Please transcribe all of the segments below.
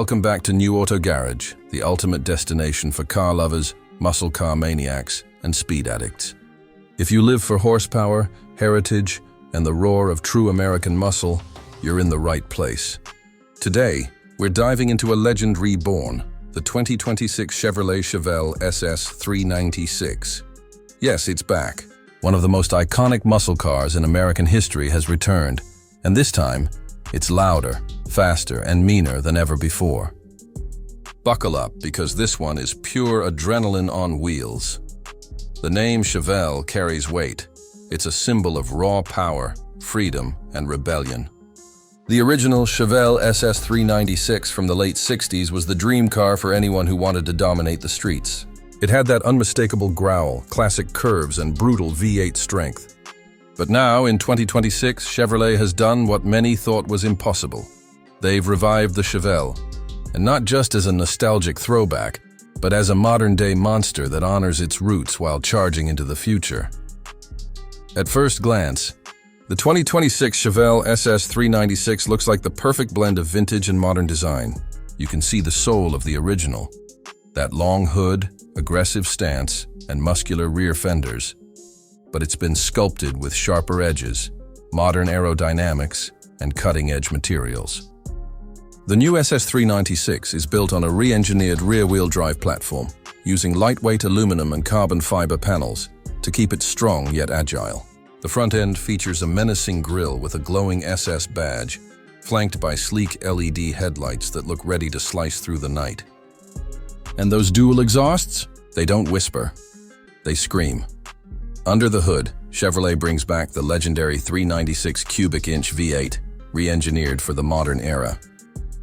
Welcome back to New Auto Garage, the ultimate destination for car lovers, muscle car maniacs, and speed addicts. If you live for horsepower, heritage, and the roar of true American muscle, you're in the right place. Today, we're diving into a legend reborn, the 2026 Chevrolet Chevelle SS 396. Yes, it's back. One of the most iconic muscle cars in American history has returned, and this time, it's louder, faster, and meaner than ever before. Buckle up, because this one is pure adrenaline on wheels. The name Chevelle carries weight. It's a symbol of raw power, freedom, and rebellion. The original Chevelle SS 396 from the late 60s was the dream car for anyone who wanted to dominate the streets. It had that unmistakable growl, classic curves, and brutal V8 strength. But now, in 2026, Chevrolet has done what many thought was impossible. They've revived the Chevelle, and not just as a nostalgic throwback, but as a modern-day monster that honors its roots while charging into the future. At first glance, the 2026 Chevelle SS 396 looks like the perfect blend of vintage and modern design. You can see the soul of the original. That long hood, aggressive stance, and muscular rear fenders. But it's been sculpted with sharper edges, modern aerodynamics, and cutting-edge materials. The new SS 396 is built on a re-engineered rear-wheel drive platform, using lightweight aluminum and carbon fiber panels to keep it strong yet agile. The front end features a menacing grille with a glowing SS badge, flanked by sleek LED headlights that look ready to slice through the night. And those dual exhausts? They don't whisper, they scream. Under the hood, Chevrolet brings back the legendary 396 cubic inch V8, re-engineered for the modern era.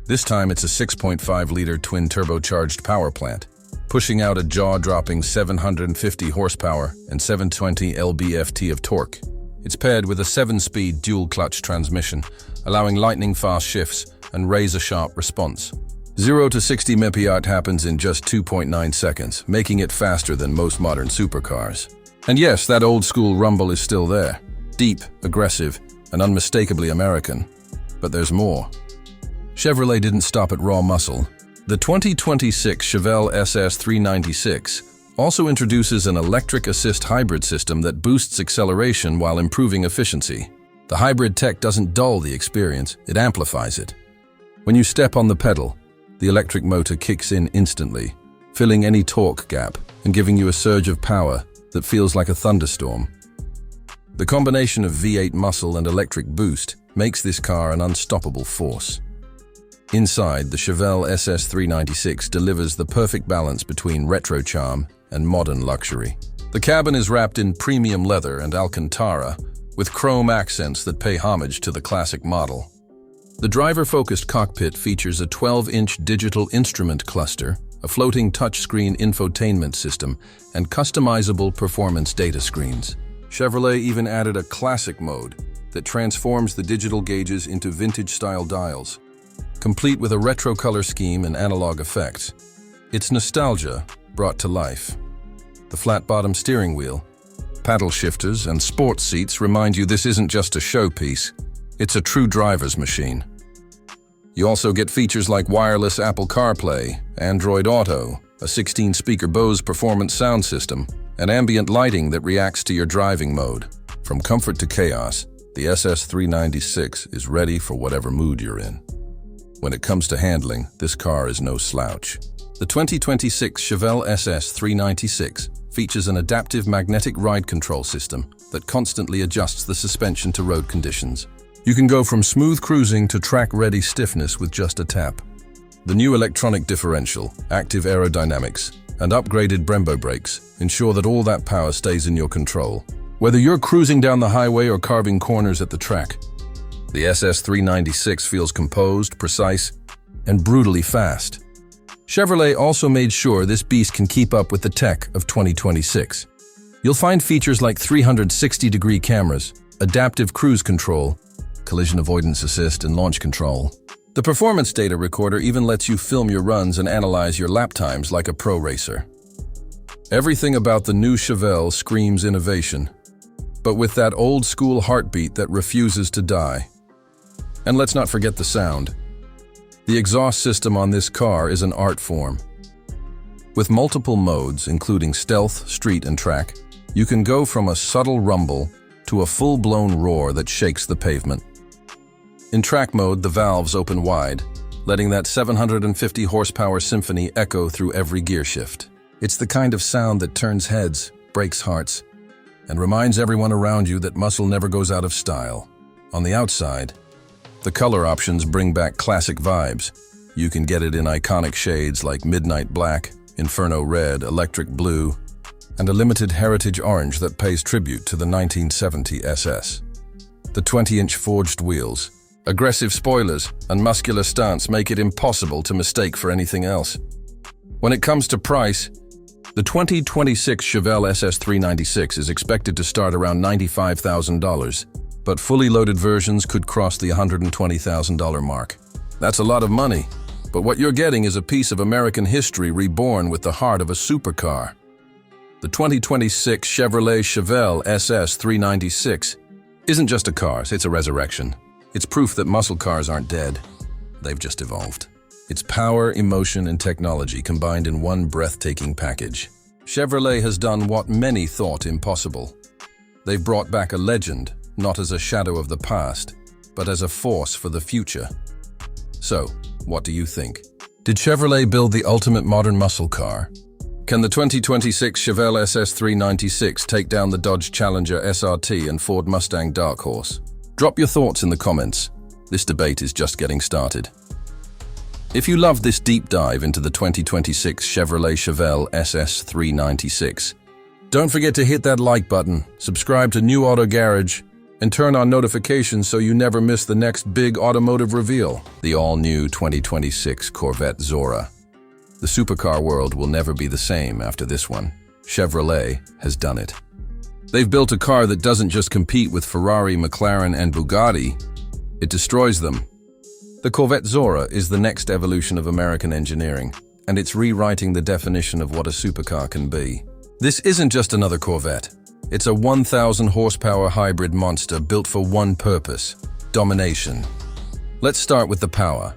This time it's a 6.5-liter twin-turbocharged power plant, pushing out a jaw-dropping 750 horsepower and 720 lb-ft of torque. It's paired with a 7-speed dual-clutch transmission, allowing lightning-fast shifts and razor-sharp response. 0 to 60 mph happens in just 2.9 seconds, making it faster than most modern supercars. And yes, that old-school rumble is still there. Deep, aggressive, and unmistakably American. But there's more. Chevrolet didn't stop at raw muscle. The 2026 Chevelle SS 396 also introduces an electric assist hybrid system that boosts acceleration while improving efficiency. The hybrid tech doesn't dull the experience, it amplifies it. When you step on the pedal, the electric motor kicks in instantly, filling any torque gap and giving you a surge of power that feels like a thunderstorm. The combination of V8 muscle and electric boost makes this car an unstoppable force. Inside, the Chevelle SS 396 delivers the perfect balance between retro charm and modern luxury. The cabin is wrapped in premium leather and Alcantara, with chrome accents that pay homage to the classic model. The driver-focused cockpit features a 12-inch digital instrument cluster, a floating touchscreen infotainment system, and customizable performance data screens. Chevrolet even added a classic mode that transforms the digital gauges into vintage-style dials, complete with a retro color scheme and analog effects. It's nostalgia brought to life. The flat-bottom steering wheel, paddle shifters, and sports seats remind you this isn't just a showpiece, it's a true driver's machine. You also get features like wireless Apple CarPlay, Android Auto, a 16-speaker Bose performance sound system, and ambient lighting that reacts to your driving mode. From comfort to chaos, the SS 396 is ready for whatever mood you're in. When it comes to handling, this car is no slouch. The 2026 Chevelle SS 396 features an adaptive magnetic ride control system that constantly adjusts the suspension to road conditions. You can go from smooth cruising to track-ready stiffness with just a tap. The new electronic differential, active aerodynamics, and upgraded Brembo brakes ensure that all that power stays in your control. Whether you're cruising down the highway or carving corners at the track, the SS 396 feels composed, precise, and brutally fast. Chevrolet also made sure this beast can keep up with the tech of 2026. You'll find features like 360-degree cameras, adaptive cruise control, collision avoidance assist, and launch control. The performance data recorder even lets you film your runs and analyze your lap times like a pro racer. Everything about the new Chevelle screams innovation, but with that old-school heartbeat that refuses to die. And let's not forget the sound. The exhaust system on this car is an art form. With multiple modes, including stealth, street, and track, you can go from a subtle rumble to a full-blown roar that shakes the pavement. In track mode, the valves open wide, letting that 750 horsepower symphony echo through every gear shift. It's the kind of sound that turns heads, breaks hearts, and reminds everyone around you that muscle never goes out of style. On the outside, the color options bring back classic vibes. You can get it in iconic shades like midnight black, inferno red, electric blue, and a limited heritage orange that pays tribute to the 1970 SS. The 20-inch forged wheels, aggressive spoilers, and muscular stance make it impossible to mistake for anything else. When it comes to price, the 2026 Chevelle SS 396 is expected to start around $95,000, but fully loaded versions could cross the $120,000 mark. That's a lot of money, but what you're getting is a piece of American history reborn with the heart of a supercar. The 2026 Chevrolet Chevelle SS 396 isn't just a car, it's a resurrection. It's proof that muscle cars aren't dead, they've just evolved. It's power, emotion, and technology combined in one breathtaking package. Chevrolet has done what many thought impossible. They've brought back a legend, not as a shadow of the past, but as a force for the future. So, what do you think? Did Chevrolet build the ultimate modern muscle car? Can the 2026 Chevelle SS 396 take down the Dodge Challenger SRT and Ford Mustang Dark Horse? Drop your thoughts in the comments. This debate is just getting started. If you loved this deep dive into the 2026 Chevrolet Chevelle SS 396, don't forget to hit that like button, subscribe to New Auto Garage, and turn on notifications so you never miss the next big automotive reveal, the all-new 2026 Corvette Zora. The supercar world will never be the same after this one. Chevrolet has done it. They've built a car that doesn't just compete with Ferrari, McLaren, and Bugatti, it destroys them. The Corvette Zora is the next evolution of American engineering, and it's rewriting the definition of what a supercar can be. This isn't just another Corvette. It's a 1,000 horsepower hybrid monster built for one purpose: domination. Let's start with the power.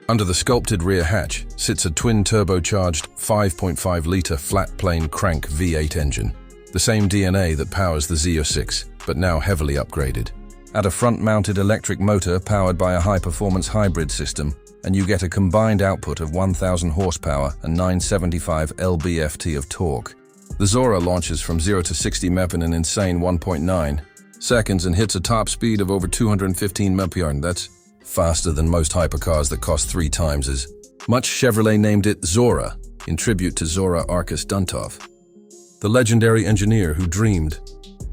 Under the sculpted rear hatch sits a twin-turbocharged 5.5-liter flat-plane crank V8 engine, the same DNA that powers the Z06, but now heavily upgraded. Add a front-mounted electric motor powered by a high-performance hybrid system, and you get a combined output of 1,000 horsepower and 975 lb-ft of torque. The Zora launches from 0 to 60 mph in an insane 1.9 seconds and hits a top speed of over 215 mph. That's faster than most hypercars that cost 3 times as much. Chevrolet named it Zora, in tribute to Zora Arkus Duntov, the legendary engineer who dreamed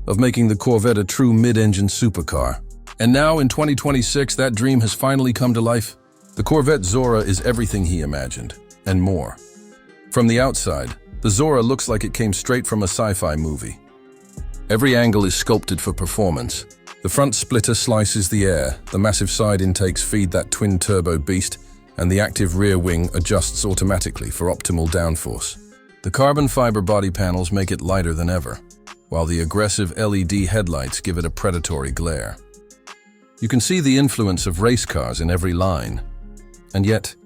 of making the Corvette a true mid-engine supercar. And now in 2026, that dream has finally come to life. The Corvette Zora is everything he imagined, and more. From the outside, the Zora looks like it came straight from a sci-fi movie. Every angle is sculpted for performance. The front splitter slices the air, the massive side intakes feed that twin-turbo beast, and the active rear wing adjusts automatically for optimal downforce. The carbon fiber body panels make it lighter than ever, while the aggressive LED headlights give it a predatory glare. You can see the influence of race cars in every line, and yet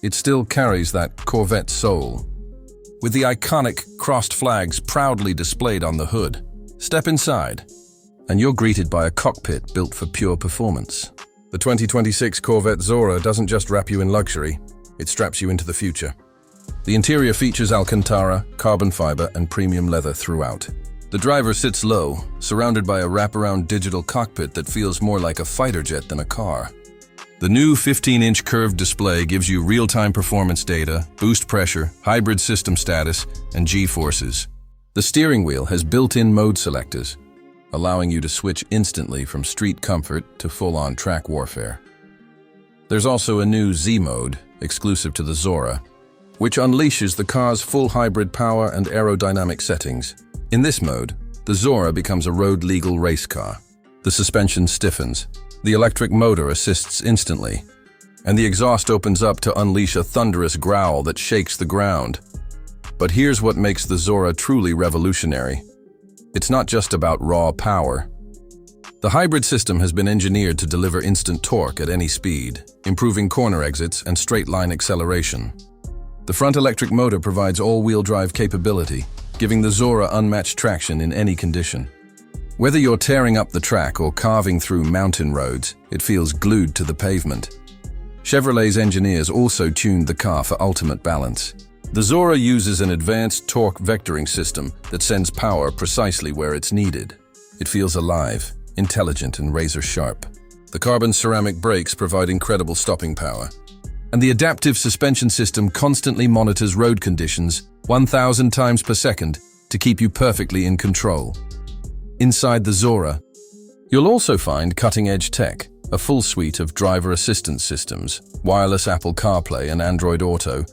it still carries that Corvette soul. With the iconic crossed flags proudly displayed on the hood, step inside, and you're greeted by a cockpit built for pure performance. The 2026 Corvette Zora doesn't just wrap you in luxury, it straps you into the future. The interior features Alcantara, carbon fiber, and premium leather throughout. The driver sits low, surrounded by a wraparound digital cockpit that feels more like a fighter jet than a car. The new 15-inch curved display gives you real-time performance data, boost pressure, hybrid system status, and G-forces. The steering wheel has built-in mode selectors, allowing you to switch instantly from street comfort to full-on track warfare. There's also a new Z mode, exclusive to the Zora, which unleashes the car's full hybrid power and aerodynamic settings. In this mode, the Zora becomes a road-legal race car. The suspension stiffens, the electric motor assists instantly, and the exhaust opens up to unleash a thunderous growl that shakes the ground. But here's what makes the Zora truly revolutionary. It's not just about raw power. The hybrid system has been engineered to deliver instant torque at any speed, improving corner exits and straight-line acceleration. The front electric motor provides all-wheel drive capability, giving the Zora unmatched traction in any condition. Whether you're tearing up the track or carving through mountain roads, it feels glued to the pavement. Chevrolet's engineers also tuned the car for ultimate balance. The Zora uses an advanced torque vectoring system that sends power precisely where it's needed. It feels alive, intelligent, and razor-sharp. The carbon ceramic brakes provide incredible stopping power. And the adaptive suspension system constantly monitors road conditions 1,000 times per second to keep you perfectly in control. Inside the Zora, you'll also find cutting-edge tech, a full suite of driver assistance systems, wireless Apple CarPlay and Android Auto,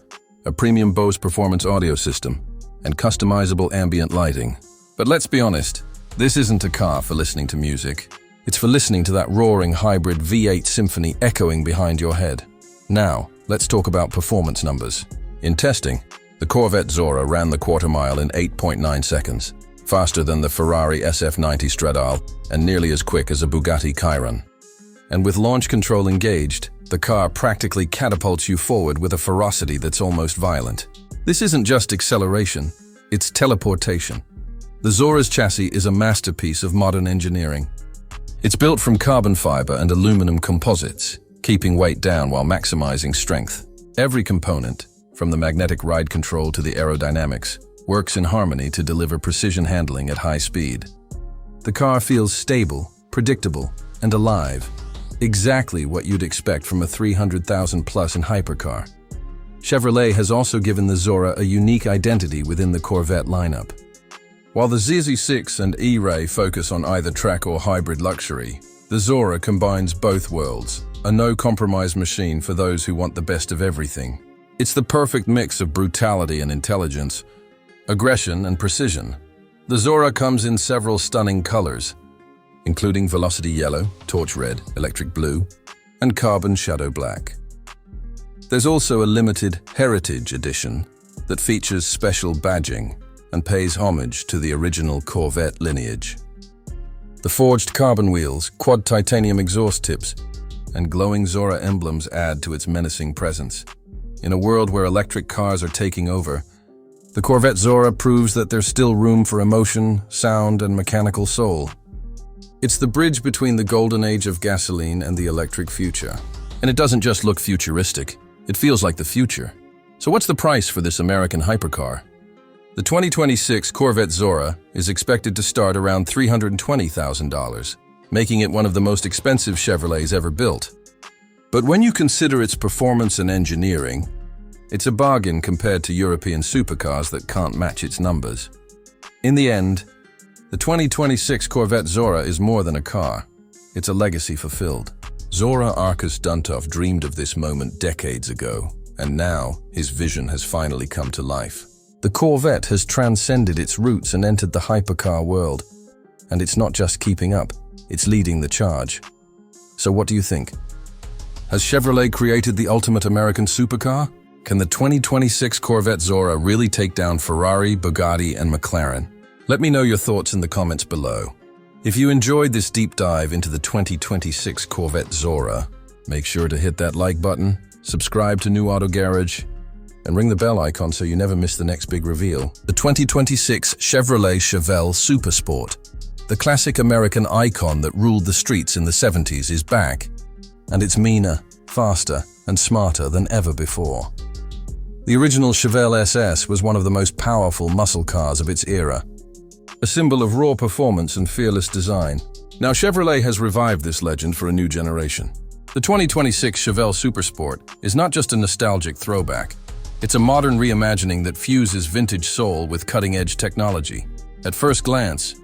a premium Bose performance audio system, and customizable ambient lighting. But let's be honest, this isn't a car for listening to music. It's for listening to that roaring hybrid V8 symphony echoing behind your head. Now, let's talk about performance numbers. In testing, the Corvette Zora ran the quarter mile in 8.9 seconds, faster than the Ferrari SF90 Stradale and nearly as quick as a Bugatti Chiron. And with launch control engaged, the car practically catapults you forward with a ferocity that's almost violent. This isn't just acceleration, it's teleportation. The Zora's chassis is a masterpiece of modern engineering. It's built from carbon fiber and aluminum composites, keeping weight down while maximizing strength. Every component, from the magnetic ride control to the aerodynamics, works in harmony to deliver precision handling at high speed. The car feels stable, predictable, and alive, exactly what you'd expect from a 300,000-plus in hypercar. Chevrolet has also given the Zora a unique identity within the Corvette lineup. While the ZZ6 and E-Ray focus on either track or hybrid luxury, the Zora combines both worlds, a no-compromise machine for those who want the best of everything. It's the perfect mix of brutality and intelligence, aggression and precision. The Zora comes in several stunning colors, including Velocity Yellow, Torch Red, Electric Blue, and Carbon Shadow Black. There's also a limited Heritage Edition that features special badging and pays homage to the original Corvette lineage. The forged carbon wheels, quad titanium exhaust tips, and glowing Zora emblems add to its menacing presence. In a world where electric cars are taking over, the Corvette Zora proves that there's still room for emotion, sound, and mechanical soul. It's the bridge between the golden age of gasoline and the electric future. And it doesn't just look futuristic, it feels like the future. So what's the price for this American hypercar? The 2026 Corvette Zora is expected to start around $320,000, making it one of the most expensive Chevrolets ever built. But when you consider its performance and engineering, it's a bargain compared to European supercars that can't match its numbers. In the end, the 2026 Corvette Zora is more than a car. It's a legacy fulfilled. Zora Arkus Duntov dreamed of this moment decades ago, and now his vision has finally come to life. The Corvette has transcended its roots and entered the hypercar world. And it's not just keeping up, it's leading the charge. So what do you think? Has Chevrolet created the ultimate American supercar? Can the 2026 Corvette Zora really take down Ferrari, Bugatti, and McLaren? Let me know your thoughts in the comments below. If you enjoyed this deep dive into the 2026 Corvette Zora, make sure to hit that like button, subscribe to New Auto Garage, and ring the bell icon so you never miss the next big reveal. The 2026 Chevrolet Chevelle Supersport, the classic American icon that ruled the streets in the 70s, is back, and it's meaner, faster, and smarter than ever before. The original Chevelle SS was one of the most powerful muscle cars of its era, a symbol of raw performance and fearless design. Now Chevrolet has revived this legend for a new generation. The 2026 Chevelle Supersport is not just a nostalgic throwback, it's a modern reimagining that fuses vintage soul with cutting-edge technology. At first glance,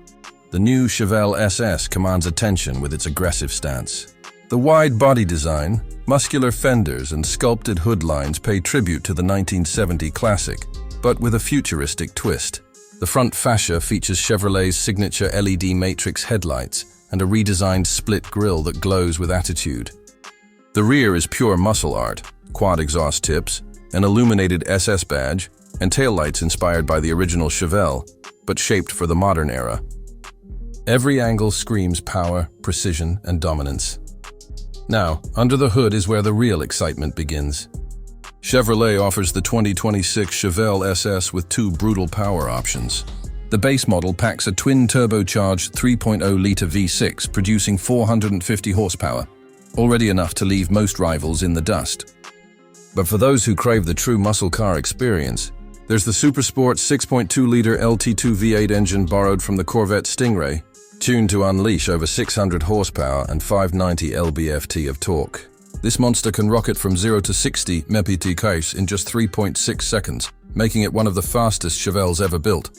the new Chevelle SS commands attention with its aggressive stance. The wide body design, muscular fenders, and sculpted hood lines pay tribute to the 1970 classic, but with a futuristic twist. The front fascia features Chevrolet's signature LED matrix headlights and a redesigned split grille that glows with attitude. The rear is pure muscle art, quad exhaust tips, an illuminated SS badge, and taillights inspired by the original Chevelle, but shaped for the modern era. Every angle screams power, precision, and dominance. Now, under the hood is where the real excitement begins. Chevrolet offers the 2026 Chevelle SS with two brutal power options. The base model packs a twin-turbocharged 3.0-liter V6 producing 450 horsepower, already enough to leave most rivals in the dust. But for those who crave the true muscle car experience, there's the Supersport 6.2-liter LT2 V8 engine borrowed from the Corvette Stingray, tuned to unleash over 600 horsepower and 590 lb-ft of torque. This monster can rocket from 0 to 60 mph in just 3.6 seconds, making it one of the fastest Chevelles ever built.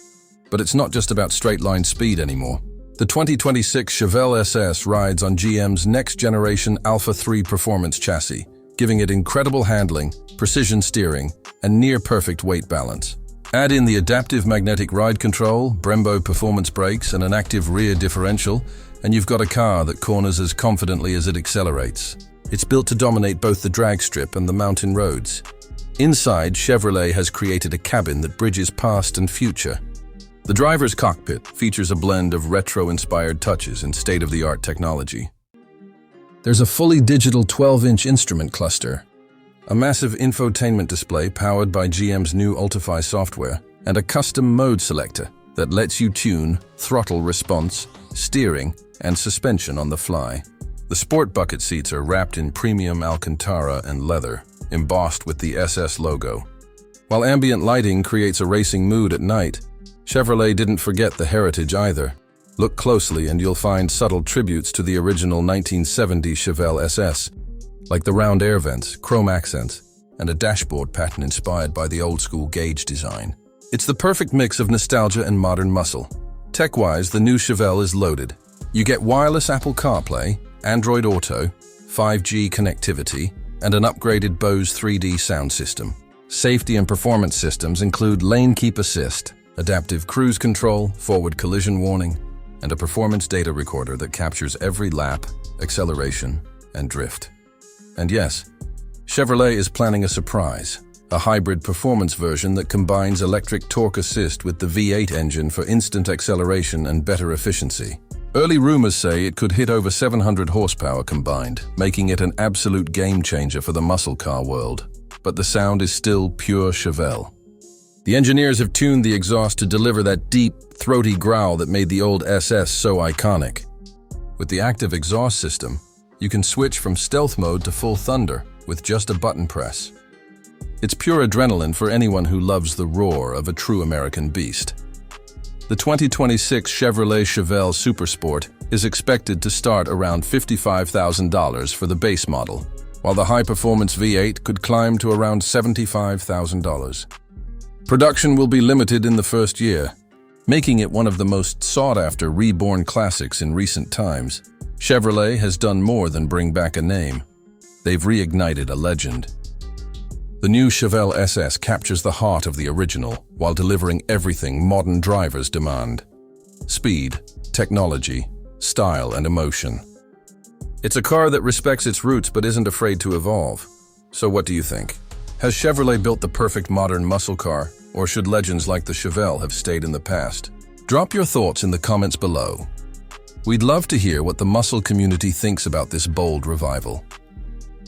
But it's not just about straight-line speed anymore. The 2026 Chevelle SS rides on GM's next-generation Alpha 3 performance chassis, giving it incredible handling, precision steering, and near-perfect weight balance. Add in the adaptive magnetic ride control, Brembo performance brakes, and an active rear differential, and you've got a car that corners as confidently as it accelerates. It's built to dominate both the drag strip and the mountain roads. Inside, Chevrolet has created a cabin that bridges past and future. The driver's cockpit features a blend of retro-inspired touches and state-of-the-art technology. There's a fully digital 12-inch instrument cluster, a massive infotainment display powered by GM's new Ultify software, and a custom mode selector that lets you tune throttle response, steering, and suspension on the fly. The sport bucket seats are wrapped in premium Alcantara and leather, embossed with the SS logo. While ambient lighting creates a racing mood at night, Chevrolet didn't forget the heritage either. Look closely and you'll find subtle tributes to the original 1970 Chevelle SS, like the round air vents, chrome accents, and a dashboard pattern inspired by the old-school gauge design. It's the perfect mix of nostalgia and modern muscle. Tech-wise, the new Chevelle is loaded. You get wireless Apple CarPlay, Android Auto, 5G connectivity, and an upgraded Bose 3D sound system. Safety and performance systems include lane keep assist, adaptive cruise control, forward collision warning, and a performance data recorder that captures every lap, acceleration, and drift. And yes, Chevrolet is planning a surprise, a hybrid performance version that combines electric torque assist with the V8 engine for instant acceleration and better efficiency. Early rumors say it could hit over 700 horsepower combined, making it an absolute game changer for the muscle car world. But the sound is still pure Chevelle. The engineers have tuned the exhaust to deliver that deep, throaty growl that made the old SS so iconic. With the active exhaust system, you can switch from stealth mode to full thunder with just a button press. It's pure adrenaline for anyone who loves the roar of a true American beast. The 2026 Chevrolet Chevelle Supersport is expected to start around $55,000 for the base model, while the high-performance V8 could climb to around $75,000. Production will be limited in the first year, making it one of the most sought-after reborn classics in recent times. Chevrolet has done more than bring back a name. They've reignited a legend. The new Chevelle SS captures the heart of the original while delivering everything modern drivers demand: speed, technology, style, and emotion. It's a car that respects its roots but isn't afraid to evolve. So what do you think? Has Chevrolet built the perfect modern muscle car, or should legends like the Chevelle have stayed in the past? Drop your thoughts in the comments below. We'd love to hear what the muscle community thinks about this bold revival.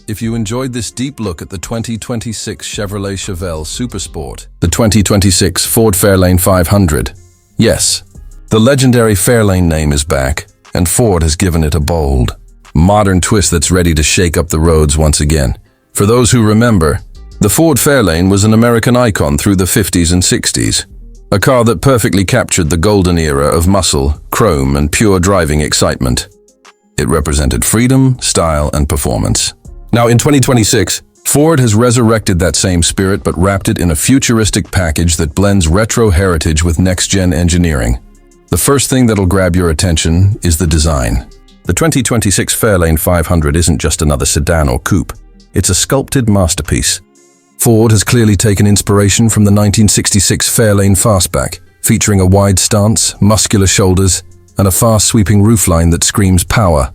If you enjoyed this deep look at the 2026 Chevrolet Chevelle Supersport, the 2026 Ford Fairlane 500, yes, the legendary Fairlane name is back, and Ford has given it a bold, modern twist that's ready to shake up the roads once again. For those who remember, the Ford Fairlane was an American icon through the 50s and 60s, a car that perfectly captured the golden era of muscle, chrome, and pure driving excitement. It represented freedom, style, and performance. Now in 2026, Ford has resurrected that same spirit but wrapped it in a futuristic package that blends retro heritage with next-gen engineering. The first thing that'll grab your attention is the design. The 2026 Fairlane 500 isn't just another sedan or coupe. It's a sculpted masterpiece. Ford has clearly taken inspiration from the 1966 Fairlane Fastback, featuring a wide stance, muscular shoulders, and a fast-sweeping roofline that screams power.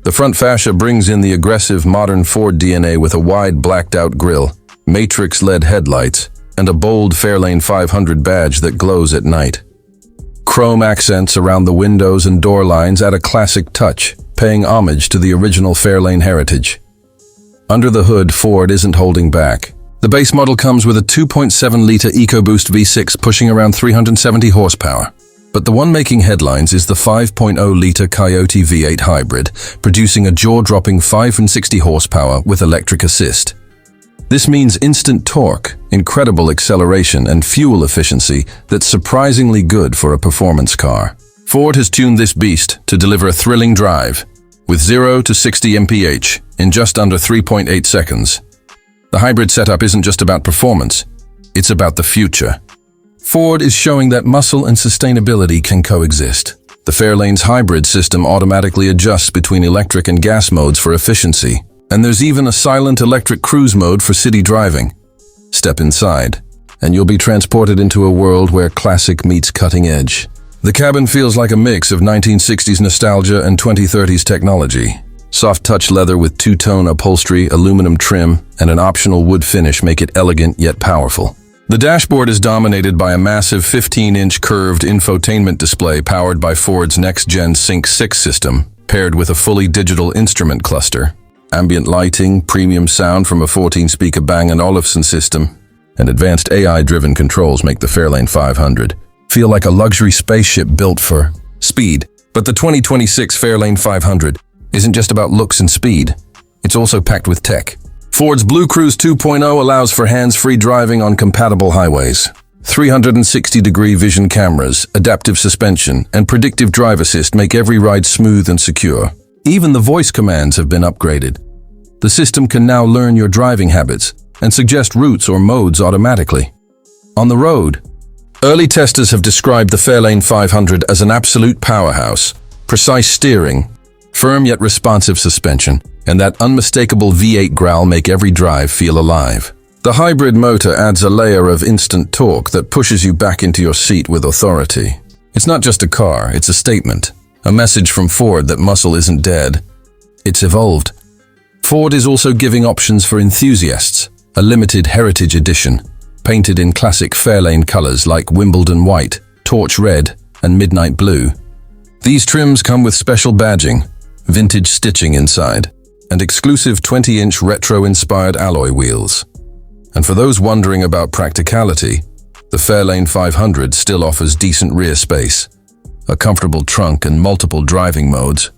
The front fascia brings in the aggressive modern Ford DNA with a wide blacked-out grille, matrix-LED headlights, and a bold Fairlane 500 badge that glows at night. chrome accents around the windows and door lines add a classic touch, paying homage to the original Fairlane heritage. Under the hood, Ford isn't holding back. The base model comes with a 2.7-liter EcoBoost V6 pushing around 370 horsepower. But the one making headlines is the 5.0-liter Coyote V8 hybrid, producing a jaw-dropping 560 horsepower with electric assist. This means instant torque, incredible acceleration, and fuel efficiency that's surprisingly good for a performance car. Ford has tuned this beast to deliver a thrilling drive, with 0 to 60 mph in just under 3.8 seconds. The hybrid setup isn't just about performance, it's about the future. Ford is showing that muscle and sustainability can coexist. The Fairlane's hybrid system automatically adjusts between electric and gas modes for efficiency. And there's even a silent electric cruise mode for city driving. Step inside, and you'll be transported into a world where classic meets cutting edge. The cabin feels like a mix of 1960s nostalgia and 2030s technology. Soft touch leather with two-tone upholstery, aluminum trim, and an optional wood finish make it elegant yet powerful. The dashboard is dominated by a massive 15-inch curved infotainment display powered by Ford's next-gen Sync 6 system, paired with a fully digital instrument cluster. Ambient lighting, premium sound from a 14-speaker Bang & Olufsen system, and advanced AI-driven controls make the Fairlane 500 feel like a luxury spaceship built for speed. But the 2026 Fairlane 500 isn't just about looks and speed, it's also packed with tech. Ford's Blue Cruise 2.0 allows for hands-free driving on compatible highways. 360-degree vision cameras, adaptive suspension, and predictive drive assist make every ride smooth and secure. Even the voice commands have been upgraded. The system can now learn your driving habits and suggest routes or modes automatically. On the road, early testers have described the Fairlane 500 as an absolute powerhouse. Precise steering, firm yet responsive suspension, and that unmistakable V8 growl make every drive feel alive. The hybrid motor adds a layer of instant torque that pushes you back into your seat with authority. It's not just a car, it's a statement. A message from Ford that muscle isn't dead, it's evolved. Ford is also giving options for enthusiasts, a limited heritage edition, painted in classic Fairlane colors like Wimbledon white, torch red, and midnight blue. These trims come with special badging, vintage stitching inside, and exclusive 20-inch retro-inspired alloy wheels. And for those wondering about practicality, the Fairlane 500 still offers decent rear space, a comfortable trunk, and multiple driving modes,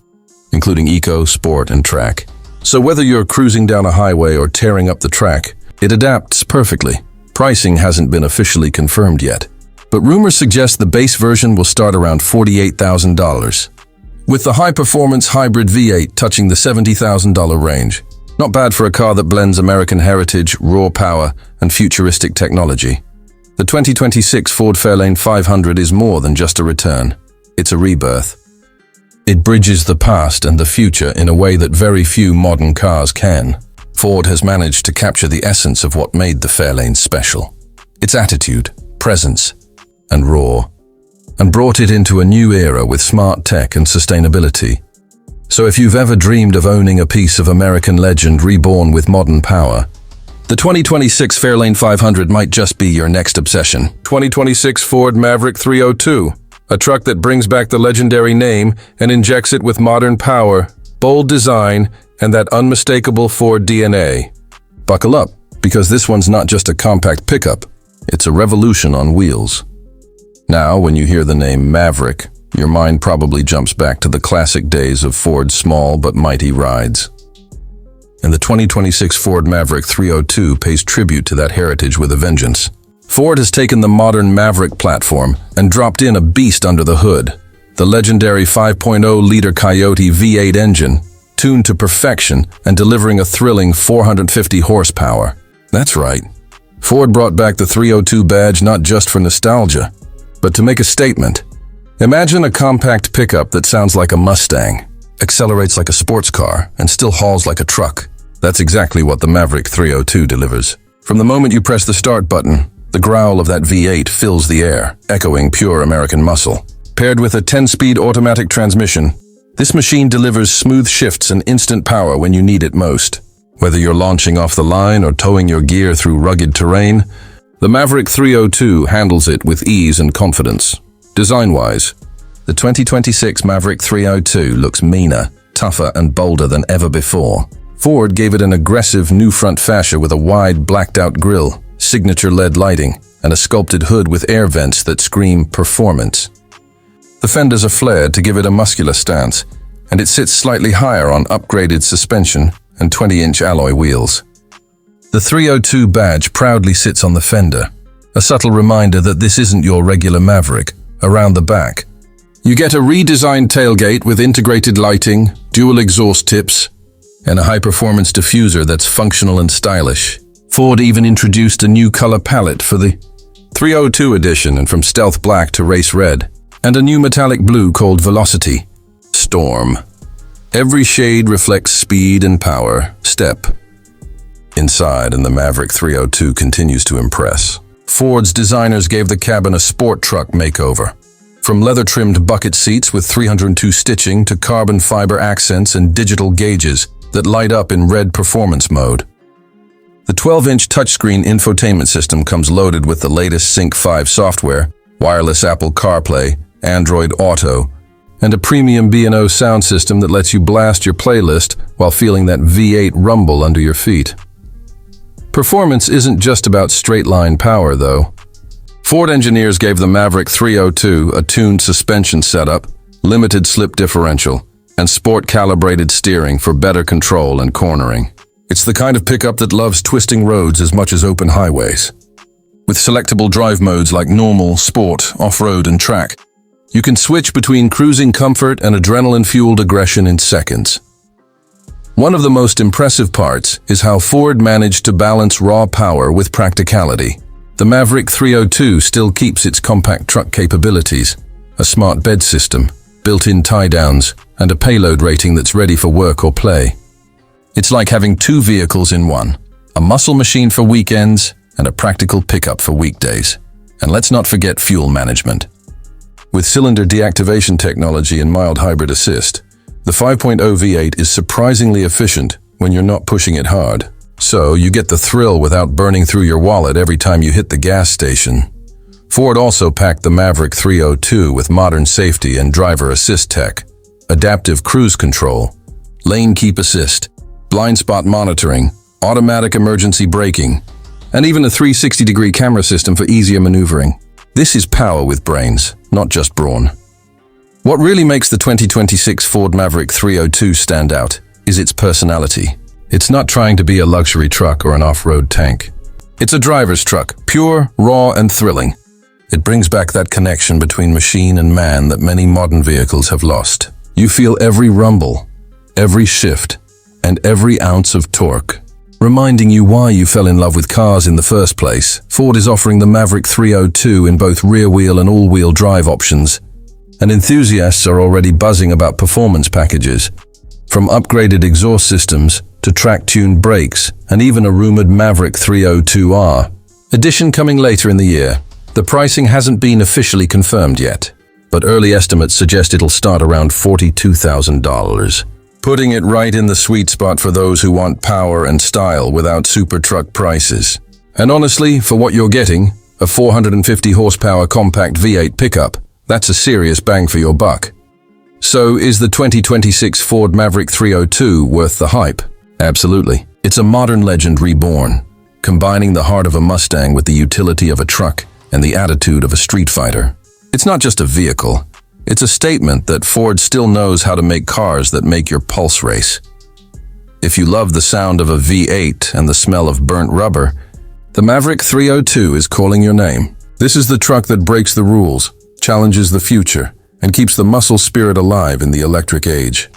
including Eco, Sport, and Track. So whether you're cruising down a highway or tearing up the track, it adapts perfectly. Pricing hasn't been officially confirmed yet, but rumors suggest the base version will start around $48,000, with the high-performance hybrid V8 touching the $70,000 range. Not bad for a car that blends American heritage, raw power, and futuristic technology. The 2026 Ford Fairlane 500 is more than just a return. It's a rebirth. It bridges the past and the future in a way that very few modern cars can. Ford has managed to capture the essence of what made the Fairlane special. Its attitude, presence, and raw, and brought it into a new era with smart tech and sustainability. So if you've ever dreamed of owning a piece of American legend reborn with modern power, the 2026 Fairlane 500 might just be your next obsession. 2026 Ford Maverick 302. A truck that brings back the legendary name and injects it with modern power, bold design, and that unmistakable Ford DNA. Buckle up, because this one's not just a compact pickup, it's a revolution on wheels. Now, when you hear the name Maverick, your mind probably jumps back to the classic days of Ford's small but mighty rides. And the 2026 Ford Maverick 302 pays tribute to that heritage with a vengeance. Ford has taken the modern Maverick platform and dropped in a beast under the hood, the legendary 5.0-liter Coyote V8 engine, tuned to perfection and delivering a thrilling 450 horsepower. That's right. Ford brought back the 302 badge not just for nostalgia, but to make a statement. Imagine a compact pickup that sounds like a Mustang, accelerates like a sports car, and still hauls like a truck. That's exactly what the Maverick 302 delivers. From the moment you press the start button, the growl of that V8 fills the air, echoing pure American muscle. Paired with a 10-speed automatic transmission, this machine delivers smooth shifts and instant power when you need it most. Whether you're launching off the line or towing your gear through rugged terrain, the Maverick 302 handles it with ease and confidence. Design-wise, the 2026 Maverick 302 looks meaner, tougher, and bolder than ever before. Ford gave it an aggressive new front fascia with a wide, blacked-out grille, signature LED lighting, and a sculpted hood with air vents that scream performance. The fenders are flared to give it a muscular stance, and it sits slightly higher on upgraded suspension and 20-inch alloy wheels. The 302 badge proudly sits on the fender, a subtle reminder that this isn't your regular Maverick. Around the back, you get a redesigned tailgate with integrated lighting, dual exhaust tips, and a high-performance diffuser that's functional and stylish. Ford even introduced a new color palette for the 302 edition, and from stealth black to race red, and a new metallic blue called Velocity Storm. Every shade reflects speed and power. Step inside, and the Maverick 302 continues to impress. Ford's designers gave the cabin a sport truck makeover. From leather-trimmed bucket seats with 302 stitching to carbon fiber accents and digital gauges that light up in red performance mode. The 12-inch touchscreen infotainment system comes loaded with the latest Sync 5 software, wireless Apple CarPlay, Android Auto, and a premium B&O sound system that lets you blast your playlist while feeling that V8 rumble under your feet. Performance isn't just about straight-line power, though. Ford engineers gave the Maverick 302 a tuned suspension setup, limited slip differential, and sport-calibrated steering for better control and cornering. It's the kind of pickup that loves twisting roads as much as open highways. With selectable drive modes like normal, sport, off-road, and track, you can switch between cruising comfort and adrenaline-fueled aggression in seconds. One of the most impressive parts is how Ford managed to balance raw power with practicality. The Maverick 302 still keeps its compact truck capabilities, a smart bed system, built-in tie-downs, and a payload rating that's ready for work or play. It's like having two vehicles in one, a muscle machine for weekends and a practical pickup for weekdays. And let's not forget fuel management. With cylinder deactivation technology and mild hybrid assist, the 5.0 V8 is surprisingly efficient when you're not pushing it hard. So you get the thrill without burning through your wallet every time you hit the gas station. Ford also packed the Maverick 302 with modern safety and driver assist tech, adaptive cruise control, lane keep assist, blind spot monitoring, automatic emergency braking, and even a 360-degree camera system for easier maneuvering. This is power with brains, not just brawn. What really makes the 2026 Ford Maverick 302 stand out is its personality. It's not trying to be a luxury truck or an off-road tank. It's a driver's truck, pure, raw, and thrilling. It brings back that connection between machine and man that many modern vehicles have lost. You feel every rumble, every shift, and every ounce of torque. Reminding you why you fell in love with cars in the first place, Ford is offering the Maverick 302 in both rear-wheel and all-wheel drive options, and enthusiasts are already buzzing about performance packages, from upgraded exhaust systems to track-tuned brakes, and even a rumored Maverick 302R edition coming later in the year. The pricing hasn't been officially confirmed yet, but early estimates suggest it'll start around $42,000, putting it right in the sweet spot for those who want power and style without super truck prices. And honestly, for what you're getting, a 450 horsepower compact V8 pickup, that's a serious bang for your buck. So is the 2026 Ford Maverick 302 worth the hype? Absolutely. It's a modern legend reborn, combining the heart of a Mustang with the utility of a truck and the attitude of a street fighter. It's not just a vehicle. It's a statement that Ford still knows how to make cars that make your pulse race. If you love the sound of a V8 and the smell of burnt rubber, the Maverick 302 is calling your name. This is the truck that breaks the rules, challenges the future, and keeps the muscle spirit alive in the electric age.